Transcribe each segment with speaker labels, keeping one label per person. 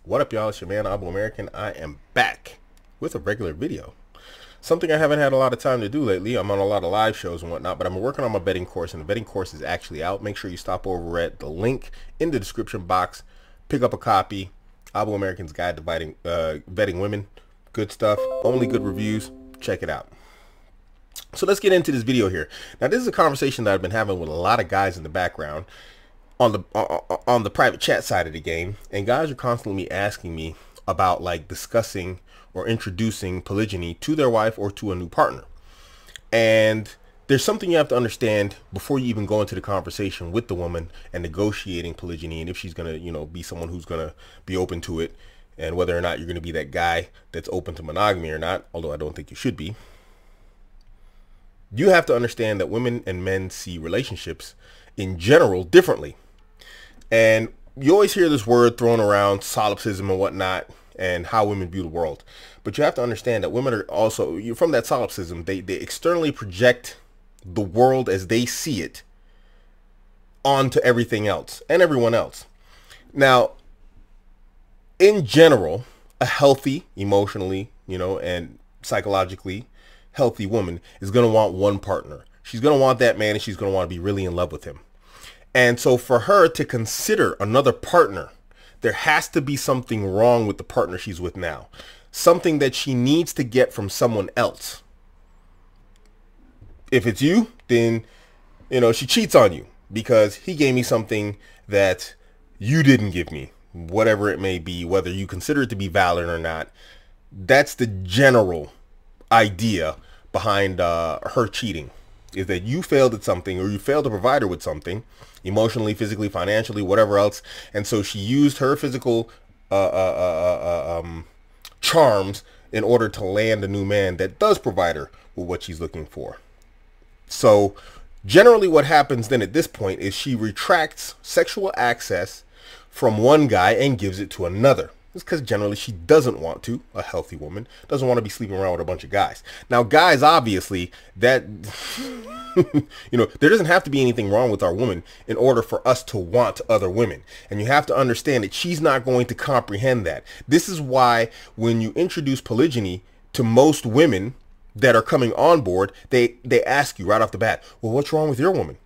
Speaker 1: What up, y'all? It's your man, Abuamerican. I am back with a regular video. Something I haven't had a lot of time to do lately. I'm on a lot of live shows and whatnot, but I'm working on my betting course, and the betting course is actually out. Make sure you stop over at the link in the description box. Pick up a copy. Abuamerican's Guide to Betting Women. Good stuff. Only good reviews. Check it out. So let's get into this video here. Now, this is a conversation that I've been having with a lot of guys in the background on the private chat side of the game, and guys are constantly asking me about like discussing or introducing polygyny to their wife or to a new partner. And there's something you have to understand before you even go into the conversation with the woman and negotiating polygyny, and if she's gonna, be someone who's gonna be open to it, and whether or not you're gonna be that guy that's open to monogamy or not, although I don't think you should be. You have to understand that women and men see relationships in general differently. And you always hear this word thrown around, solipsism and whatnot, and how women view the world. But you have to understand that women are also, from that solipsism, they externally project the world as they see it onto everything else and everyone else. Now, in general, a healthy, emotionally, and psychologically healthy woman is going to want one partner. She's going to want that man, and she's going to want to be really in love with him. And so for her to consider another partner, there has to be something wrong with the partner she's with now. Something that she needs to get from someone else. If it's you, then, she cheats on you because he gave me something that you didn't give me, whatever it may be, whether you consider it to be valid or not. That's the general idea behind her cheating, is that you failed at something, or you failed to provide her with something, emotionally, physically, financially, whatever else. And so she used her physical charms in order to land a new man that does provide her with what she's looking for. So generally what happens then at this point is she retracts sexual access from one guy and gives it to another. It's because generally she doesn't want to, a healthy woman, doesn't want to be sleeping around with a bunch of guys. Now, guys, obviously, that, there doesn't have to be anything wrong with our woman in order for us to want other women. And you have to understand that she's not going to comprehend that. This is why when you introduce polygyny to most women that are coming on board, they ask you right off the bat, well, what's wrong with your woman?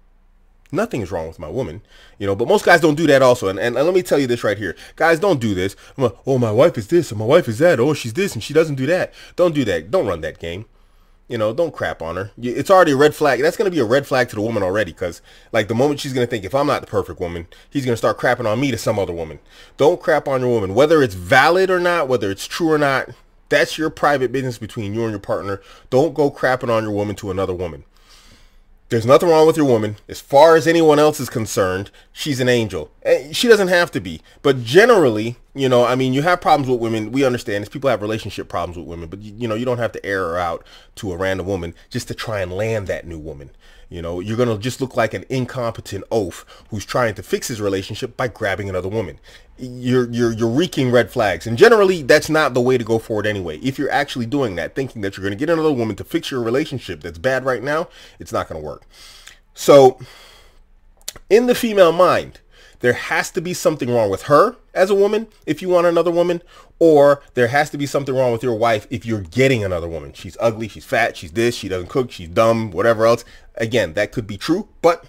Speaker 1: Nothing is wrong with my woman, but most guys don't do that also. And let me tell you this right here. Guys, don't do this. I'm like, oh, my wife is this and my wife is that. Oh, she's this and she doesn't do that. Don't do that. Don't run that game. Don't crap on her. It's already a red flag. That's going to be a red flag to the woman already, because like the moment she's going to think, if I'm not the perfect woman, he's going to start crapping on me to some other woman. Don't crap on your woman, whether it's valid or not, whether it's true or not. That's your private business between you and your partner. Don't go crapping on your woman to another woman. There's nothing wrong with your woman. As far as anyone else is concerned, she's an angel. She doesn't have to be. But generally, you have problems with women. We understand this. People have relationship problems with women. But, you don't have to air her out to a random woman just to try and land that new woman. You're going to just look like an incompetent oaf who's trying to fix his relationship by grabbing another woman. You're reeking red flags. And generally, that's not the way to go forward anyway. If you're actually doing that, thinking that you're going to get another woman to fix your relationship that's bad right now, it's not going to work. So in the female mind, there has to be something wrong with her as a woman if you want another woman, or there has to be something wrong with your wife if you're getting another woman. She's ugly, she's fat, she's this, she doesn't cook, she's dumb, whatever else. Again, that could be true, but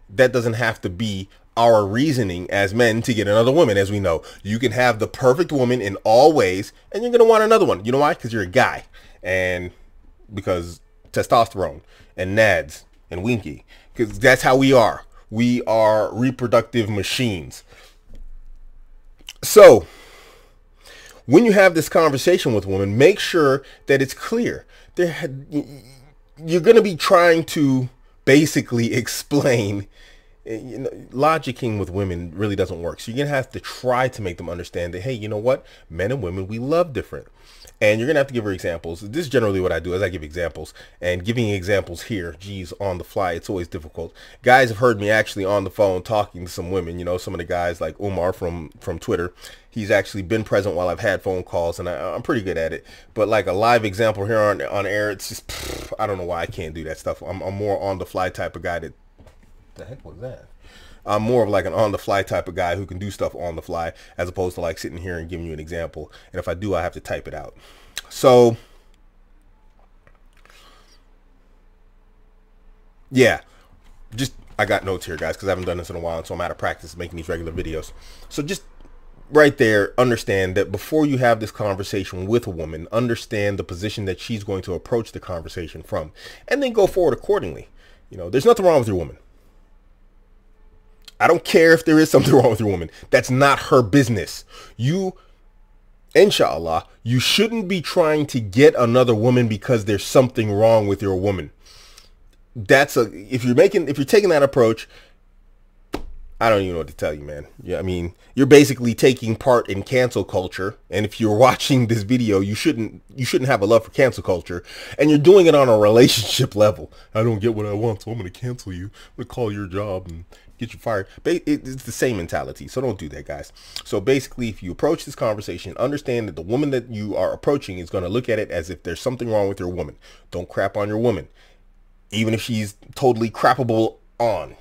Speaker 1: that doesn't have to be our reasoning as men to get another woman. As we know, you can have the perfect woman in all ways, and you're going to want another one. You know why? Because you're a guy, and because testosterone and nads and winky, because that's how we are. We are reproductive machines. So when you have this conversation with a woman, make sure that it's clear. You're going to be trying to basically explain. Logicking with women really doesn't work. So you're going to have to try to make them understand that, hey, you know what? Men and women, we love different. And you're going to have to give her examples. This is generally what I do, is I give examples. And giving examples here, geez, on the fly, it's always difficult. Guys have heard me actually on the phone talking to some women. Some of the guys like Umar from Twitter. He's actually been present while I've had phone calls, and I'm pretty good at it. But like a live example here on air, it's just, I don't know why I can't do that stuff. I'm more on the fly type of guy that, the heck was that? I'm more of like an on-the-fly type of guy who can do stuff on the fly, as opposed to like sitting here and giving you an example. And if I do, I have to type it out. So yeah, just, I got notes here, guys, because I haven't done this in a while, and so I'm out of practice making these regular videos. So just right there, understand that before you have this conversation with a woman, understand the position that she's going to approach the conversation from, and then go forward accordingly. You know, there's nothing wrong with your woman. I don't care if there is something wrong with your woman. That's not her business. You, inshallah, you shouldn't be trying to get another woman because there's something wrong with your woman. That's a, if you're taking that approach, I don't even know what to tell you, man. Yeah, I mean, you're basically taking part in cancel culture, and if you're watching this video, you shouldn't have a love for cancel culture, and you're doing it on a relationship level. I don't get what I want, so I'm going to cancel you. I'm going to call your job and get you fired. It's the same mentality, so don't do that, guys. So basically, if you approach this conversation, understand that the woman that you are approaching is going to look at it as if there's something wrong with your woman. Don't crap on your woman, even if she's totally crappable on.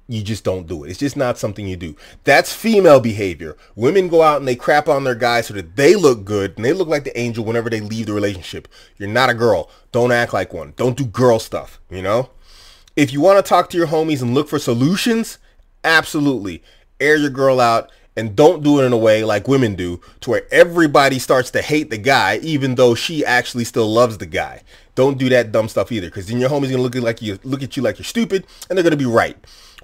Speaker 1: You just don't do it. It's just not something you do. That's female behavior. Women go out and they crap on their guys so that they look good and they look like the angel whenever they leave the relationship. You're not a girl. Don't act like one. Don't do girl stuff, you know? If you want to talk to your homies and look for solutions, absolutely. Air your girl out, and don't do it in a way like women do to where everybody starts to hate the guy even though she actually still loves the guy. Don't do that dumb stuff either, because then your homie's going to look at you like you're stupid, and they're going to be right.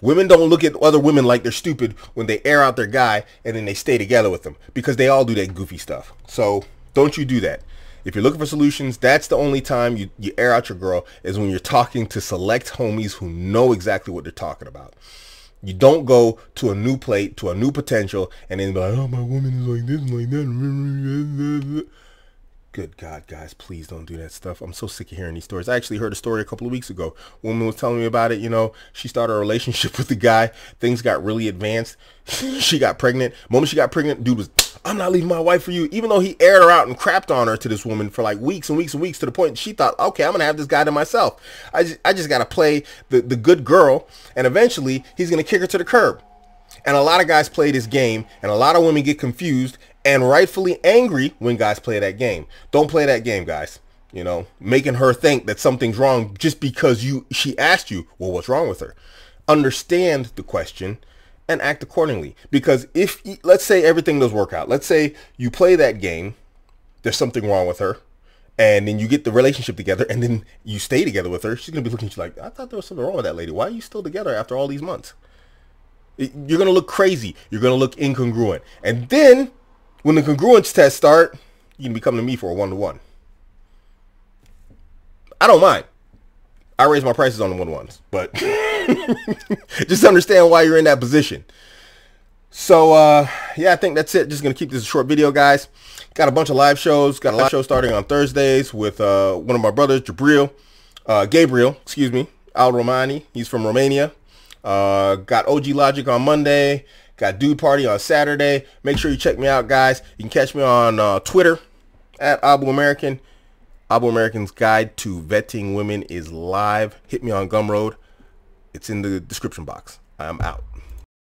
Speaker 1: Women don't look at other women like they're stupid when they air out their guy and then they stay together with them, because they all do that goofy stuff. So don't you do that. If you're looking for solutions, that's the only time you air out your girl, is when you're talking to select homies who know exactly what they're talking about. You don't go to a new plate, to a new potential, and then be like, oh, my woman is like this and like that. Good God, guys, please don't do that stuff. I'm so sick of hearing these stories. I actually heard a story a couple of weeks ago. A woman was telling me about it. You know, she started a relationship with the guy. Things got really advanced. She got pregnant. The moment she got pregnant, dude was, I'm not leaving my wife for you. Even though he aired her out and crapped on her to this woman for like weeks and weeks and weeks, to the point she thought, okay, I'm going to have this guy to myself. I just got to play the good girl, and eventually he's going to kick her to the curb. And a lot of guys play this game, and a lot of women get confused and rightfully angry when guys play that game. Don't play that game, guys. You know, making her think that something's wrong just because she asked you, well, what's wrong with her? Understand the question and act accordingly. Because if, let's say everything does work out. Let's say you play that game, there's something wrong with her, and then you get the relationship together, and then you stay together with her. She's going to be looking at you like, I thought there was something wrong with that lady. Why are you still together after all these months? You're going to look crazy. You're going to look incongruent. And then when the congruence tests start, you can be coming to me for a one-to-one. I don't mind. I raise my prices on the one-to-ones, but just understand why you're in that position. So, yeah, I think that's it. Just going to keep this a short video, guys. Got a bunch of live shows. Got a live show starting on Thursdays with one of my brothers, Gabriel, excuse me, Al Romani. He's from Romania. Got OG Logic on Monday. Got Dude Party on Saturday. Make sure you check me out, guys. You can catch me on Twitter at Abuamerican. Abuamerican's Guide to Vetting Women is live. Hit me on Gumroad. It's in the description box. I'm out.